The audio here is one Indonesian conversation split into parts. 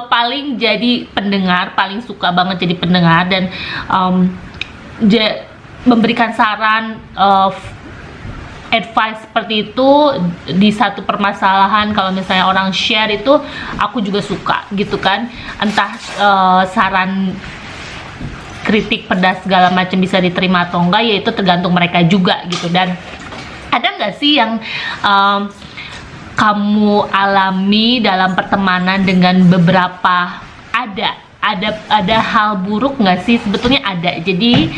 paling jadi pendengar, paling suka banget jadi pendengar dan memberikan saran, advice seperti itu di satu permasalahan. Kalau misalnya orang share itu aku juga suka gitu kan, entah saran, kritik, pedas segala macam bisa diterima atau enggak, ya itu tergantung mereka juga gitu. Dan ada nggak sih yang kamu alami dalam pertemanan dengan beberapa, ada hal buruk nggak sih? Sebetulnya ada. Jadi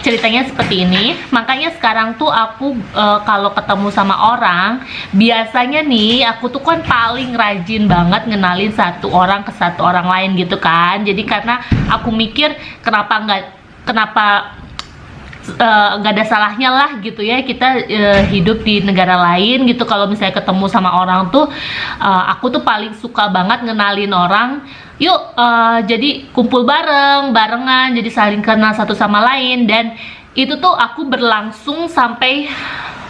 ceritanya seperti ini. Makanya sekarang tuh aku kalau ketemu sama orang, biasanya nih aku tuh kan paling rajin banget ngenalin satu orang ke satu orang lain gitu kan. Jadi karena aku mikir kenapa nggak ada salahnya lah gitu ya kita hidup di negara lain gitu. Kalau misalnya ketemu sama orang tuh aku tuh paling suka banget ngenalin orang, yuk jadi kumpul barengan, jadi saling kenal satu sama lain. Dan itu tuh aku berlangsung sampai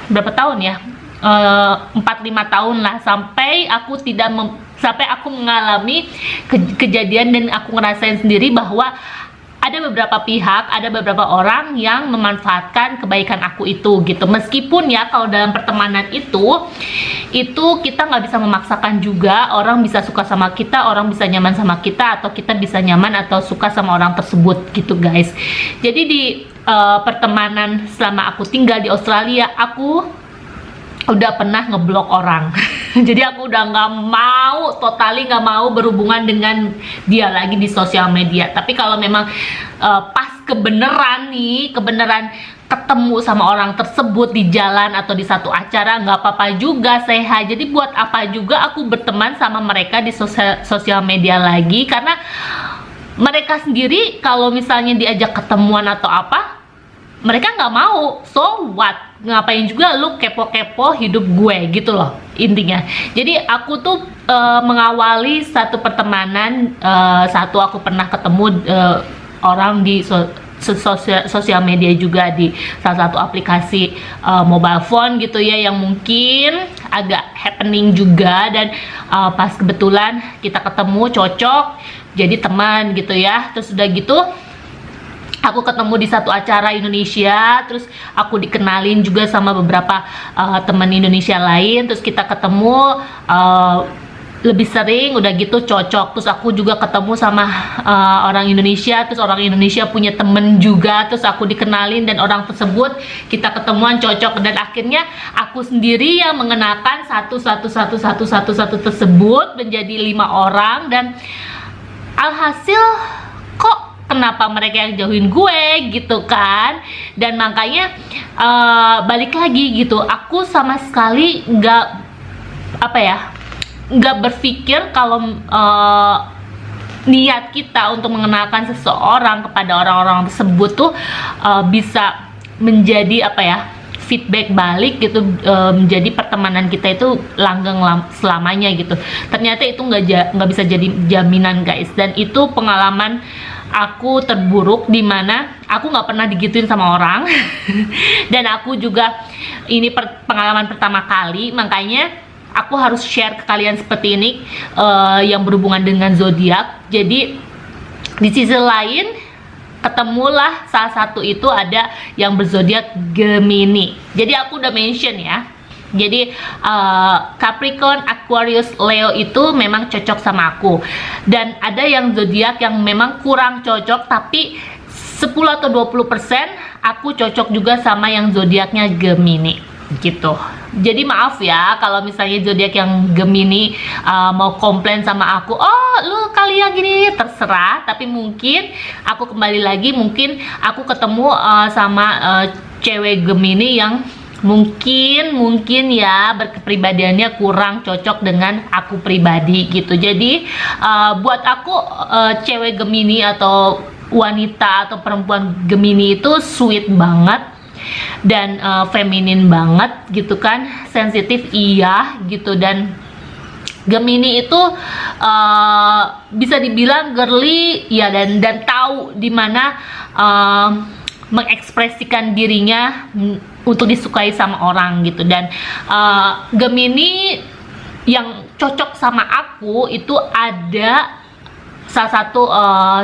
berapa tahun ya, 4-5 tahun lah, sampai aku sampai aku mengalami kejadian dan aku ngerasain sendiri bahwa ada beberapa pihak, ada beberapa orang yang memanfaatkan kebaikan aku itu gitu. Meskipun ya kalau dalam pertemanan itu kita nggak bisa memaksakan juga. Orang bisa suka sama kita, orang bisa nyaman sama kita, atau kita bisa nyaman atau suka sama orang tersebut gitu guys. Jadi di pertemanan selama aku tinggal di Australia, aku udah pernah ngeblok orang. Jadi aku udah totally nggak mau berhubungan dengan dia lagi di sosial media. Tapi kalau memang pas kebenaran ketemu sama orang tersebut di jalan atau di satu acara, nggak apa-apa juga, sehat. Jadi buat apa juga aku berteman sama mereka di sosial media lagi, karena mereka sendiri kalau misalnya diajak ketemuan atau apa, mereka nggak mau. So what? Ngapain juga lu kepo-kepo hidup gue gitu loh intinya. Jadi aku tuh mengawali satu pertemanan, aku pernah ketemu orang di sosial media juga, di salah satu aplikasi mobile phone gitu ya, yang mungkin agak happening juga. Dan pas kebetulan kita ketemu, cocok jadi teman gitu ya. Terus udah gitu aku ketemu di satu acara Indonesia, terus aku dikenalin juga sama beberapa teman Indonesia lain. Terus kita ketemu lebih sering, udah gitu cocok. Terus aku juga ketemu sama orang Indonesia, terus orang Indonesia punya temen juga, terus aku dikenalin dan orang tersebut kita ketemuan, cocok. Dan akhirnya aku sendiri yang mengenalkan satu tersebut menjadi 5 orang. Dan alhasil kok kenapa mereka yang jauhin gue gitu kan. Dan makanya balik lagi gitu, aku sama sekali nggak berpikir kalau niat kita untuk mengenalkan seseorang kepada orang-orang tersebut tuh bisa menjadi feedback balik gitu, menjadi pertemanan kita itu langgeng selamanya gitu. Ternyata itu nggak bisa jadi jaminan guys. Dan itu pengalaman aku terburuk, dimana aku nggak pernah digituin sama orang. Dan aku juga ini pengalaman pertama kali, makanya aku harus share ke kalian seperti ini, yang berhubungan dengan zodiak. Jadi di sisi lain ketemulah salah satu itu ada yang berzodiak Gemini. Jadi aku udah mention ya, jadi Capricorn, Aquarius, Leo itu memang cocok sama aku. Dan ada yang zodiak yang memang kurang cocok, tapi 10 atau 20% aku cocok juga sama yang zodiaknya Gemini gitu. Jadi maaf ya kalau misalnya zodiak yang Gemini mau komplain sama aku, oh lu kalian gini, terserah. Tapi mungkin aku kembali lagi, mungkin aku ketemu sama cewek Gemini yang mungkin ya berkepribadiannya kurang cocok dengan aku pribadi gitu. Jadi buat aku cewek Gemini atau wanita atau perempuan Gemini itu sweet banget dan feminin banget gitu kan, sensitif iya gitu. Dan Gemini itu bisa dibilang girly ya, dan tahu dimana mengekspresikan dirinya untuk disukai sama orang gitu. Dan Gemini yang cocok sama aku itu ada salah satu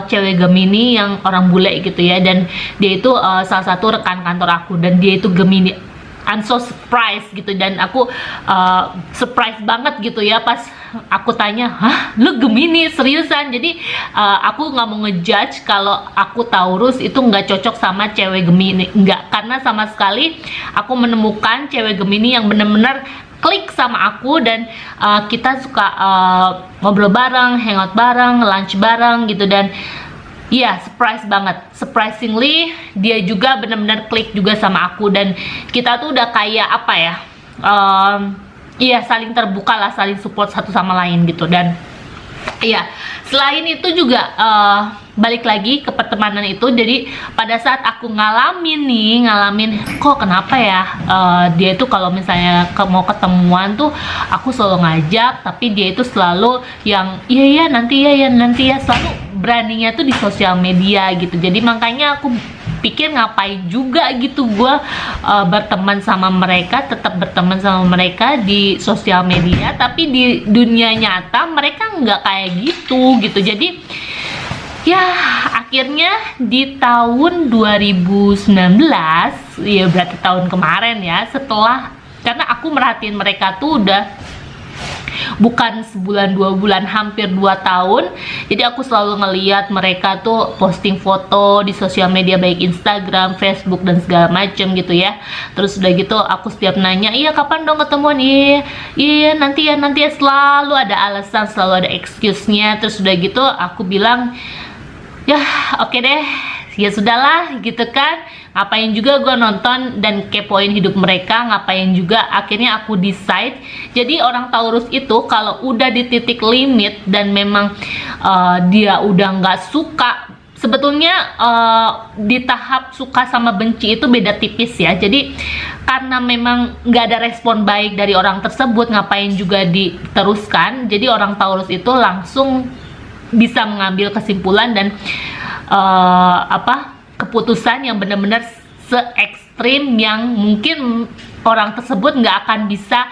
cewek Gemini yang orang bule gitu ya, dan dia itu salah satu rekan kantor aku, dan dia itu Gemini. I'm so surprised gitu, dan aku surprise banget gitu ya pas aku tanya, hah lu Gemini seriusan? Jadi aku nggak mau ngejudge kalau aku Taurus itu nggak cocok sama cewek Gemini, nggak, karena sama sekali aku menemukan cewek Gemini yang bener-bener klik sama aku, dan kita suka ngobrol bareng, hangout bareng, lunch bareng gitu, dan iya, surprise banget. Surprisingly, dia juga benar-benar klik juga sama aku, dan kita tuh udah kayak apa ya? Iya, saling terbuka lah, saling support satu sama lain gitu. Dan iya, selain itu juga balik lagi ke pertemanan itu. Jadi pada saat aku ngalamin kok kenapa ya dia itu kalau misalnya mau ketemuan tuh aku selalu ngajak, tapi dia itu selalu yang iya nanti ya, selalu beraninya tuh di sosial media gitu. Jadi makanya aku pikir ngapain juga gitu gue berteman sama mereka, tetap berteman sama mereka di sosial media, tapi di dunia nyata mereka nggak kayak gitu. Jadi ya akhirnya di tahun 2019, ya berarti tahun kemarin ya, setelah, karena aku merhatiin mereka tuh udah bukan sebulan 2 bulan, hampir 2 tahun. Jadi aku selalu ngeliat mereka tuh posting foto di sosial media, baik Instagram, Facebook, dan segala macem gitu ya. Terus udah gitu aku setiap nanya, iya kapan dong ketemuan? Iya nanti ya, selalu ada alasan, selalu ada excuse-nya. Terus udah gitu aku bilang, ya oke deh, ya sudahlah gitu kan, ngapain juga gue nonton dan kepoin hidup mereka, ngapain juga. Akhirnya aku decide, jadi orang Taurus itu kalau udah di titik limit dan memang dia udah nggak suka, sebetulnya di tahap suka sama benci itu beda tipis ya. Jadi karena memang nggak ada respon baik dari orang tersebut, ngapain juga diteruskan. Jadi orang Taurus itu langsung bisa mengambil kesimpulan dan keputusan yang benar-benar se-ekstrim yang mungkin orang tersebut nggak akan bisa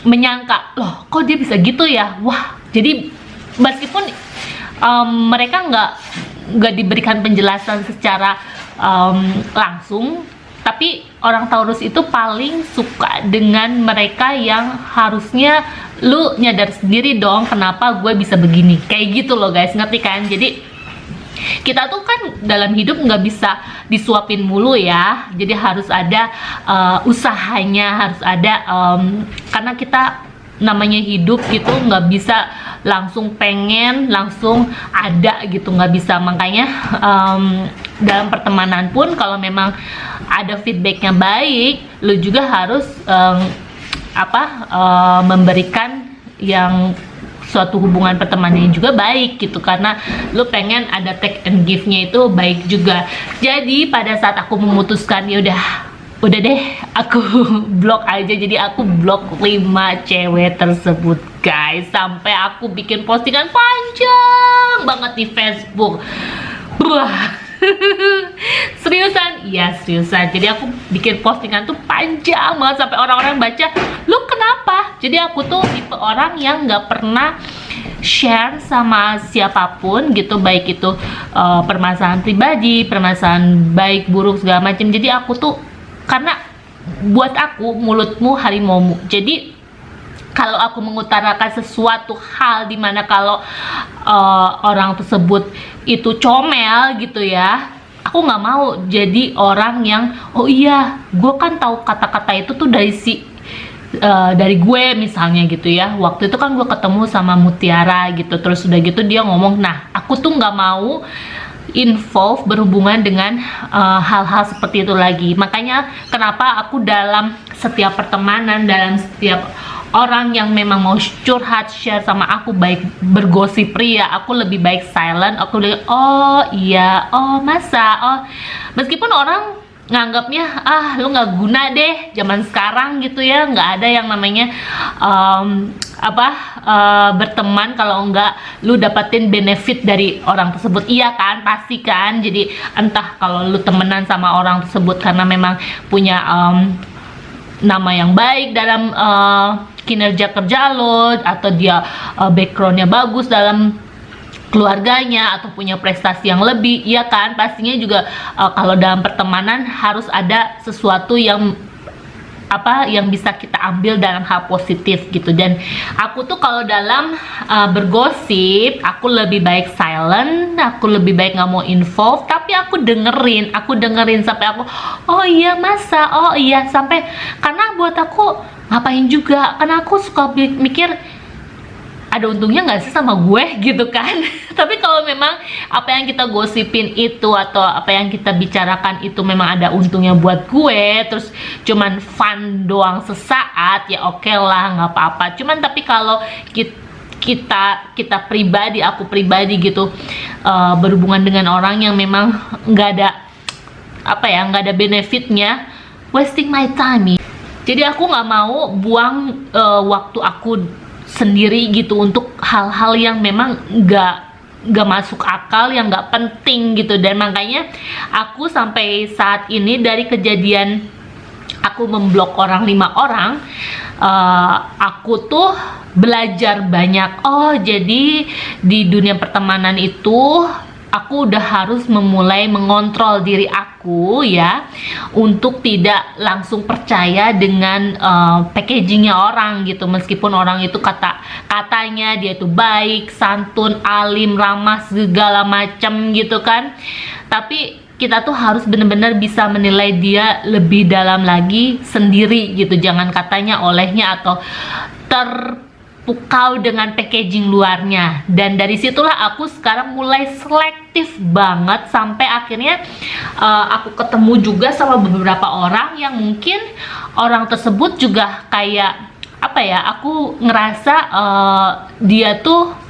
menyangka, loh kok dia bisa gitu ya. Wah, jadi meskipun mereka nggak diberikan penjelasan secara langsung, tapi orang Taurus itu paling suka dengan mereka yang harusnya lu nyadar sendiri dong kenapa gue bisa begini, kayak gitu loh guys, ngerti kan? Jadi kita tuh kan dalam hidup nggak bisa disuapin mulu ya, jadi harus ada usahanya, harus ada karena kita namanya hidup gitu nggak bisa langsung pengen langsung ada gitu, nggak bisa. Makanya dalam pertemanan pun kalau memang ada feedbacknya baik, lu juga harus memberikan yang suatu hubungan pertemanan juga baik gitu, karena lu pengen ada take and give-nya itu baik juga. Jadi pada saat aku memutuskan ya udah deh aku blok aja, jadi aku blok 5 cewek tersebut guys, sampai aku bikin postingan panjang banget di Facebook. Wah seriusan? Iya seriusan. Jadi aku bikin postingan tuh panjang banget sampai orang-orang baca, lu kenapa? Jadi aku tuh tipe orang yang nggak pernah share sama siapapun gitu, baik itu permasalahan pribadi, permasalahan baik buruk segala macam. Jadi aku tuh, karena buat aku mulutmu harimaumu. Jadi kalau aku mengutarakan sesuatu hal dimana kalau orang tersebut itu comel gitu ya, aku nggak mau jadi orang yang oh iya gue kan tahu kata-kata itu tuh dari gue misalnya gitu ya. Waktu itu kan gue ketemu sama Mutiara gitu, terus udah gitu dia ngomong, nah aku tuh nggak mau involve berhubungan dengan hal-hal seperti itu lagi. Makanya kenapa aku dalam setiap pertemanan, dalam setiap orang yang memang mau curhat, share sama aku, baik bergosip pria, aku lebih baik silent. Aku bilang, oh iya, oh masa, oh meskipun orang nganggapnya lu nggak guna deh zaman sekarang gitu ya, nggak ada yang namanya berteman kalau enggak lu dapetin benefit dari orang tersebut. Iya kan, pasti kan. Jadi entah kalau lu temenan sama orang tersebut karena memang punya nama yang baik dalam kinerja kerja lo, atau dia backgroundnya bagus dalam keluarganya, atau punya prestasi yang lebih, ya kan? Pastinya juga kalau dalam pertemanan harus ada sesuatu yang yang bisa kita ambil dalam hal positif gitu. Dan aku tuh kalau dalam bergosip, aku lebih baik silent, aku lebih baik nggak mau involve, tapi aku dengerin sampai aku, oh iya masa, oh iya, sampai, karena buat aku ngapain juga, karena aku suka mikir ada untungnya nggak sih sama gue gitu kan. Tapi kalau memang apa yang kita gosipin itu atau apa yang kita bicarakan itu memang ada untungnya buat gue, terus cuman fun doang sesaat, ya oke lah, nggak apa-apa. Cuman tapi kalau kita pribadi, aku pribadi gitu, berhubungan dengan orang yang memang nggak ada benefitnya, wasting my time. Jadi aku nggak mau buang waktu aku sendiri gitu untuk hal-hal yang memang nggak masuk akal, yang nggak penting gitu. Dan makanya aku sampai saat ini, dari kejadian aku memblok 5 orang, aku tuh belajar banyak. Oh, jadi di dunia pertemanan itu aku udah harus memulai mengontrol diri aku ya, untuk tidak langsung percaya dengan packagingnya orang gitu. Meskipun orang itu katanya dia tuh baik, santun, alim, ramah, segala macam gitu kan, tapi kita tuh harus benar-benar bisa menilai dia lebih dalam lagi sendiri gitu. Jangan katanya olehnya atau terpukau dengan packaging luarnya. Dan dari situlah aku sekarang mulai selektif banget, sampai akhirnya aku ketemu juga sama beberapa orang yang mungkin orang tersebut juga kayak aku ngerasa dia tuh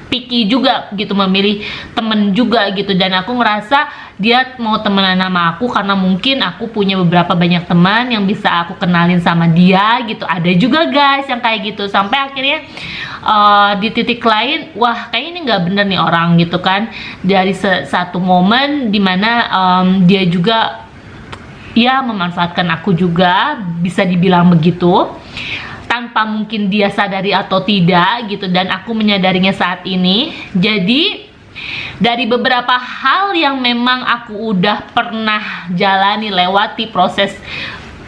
picky juga gitu, memilih temen juga gitu. Dan aku ngerasa dia mau temenan sama aku karena mungkin aku punya banyak teman yang bisa aku kenalin sama dia gitu. Ada juga guys yang kayak gitu, sampai akhirnya di titik lain, wah kayaknya ini nggak bener nih orang gitu kan. Dari satu momen dimana dia juga ya memanfaatkan aku juga, bisa dibilang begitu, tanpa mungkin dia sadari atau tidak gitu. Dan aku menyadarinya saat ini. Jadi dari beberapa hal yang memang aku udah pernah jalani, lewati proses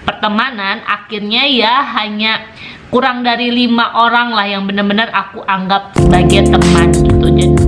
pertemanan, akhirnya ya hanya kurang dari 5 orang lah yang benar-benar aku anggap sebagai teman gitu. Jadi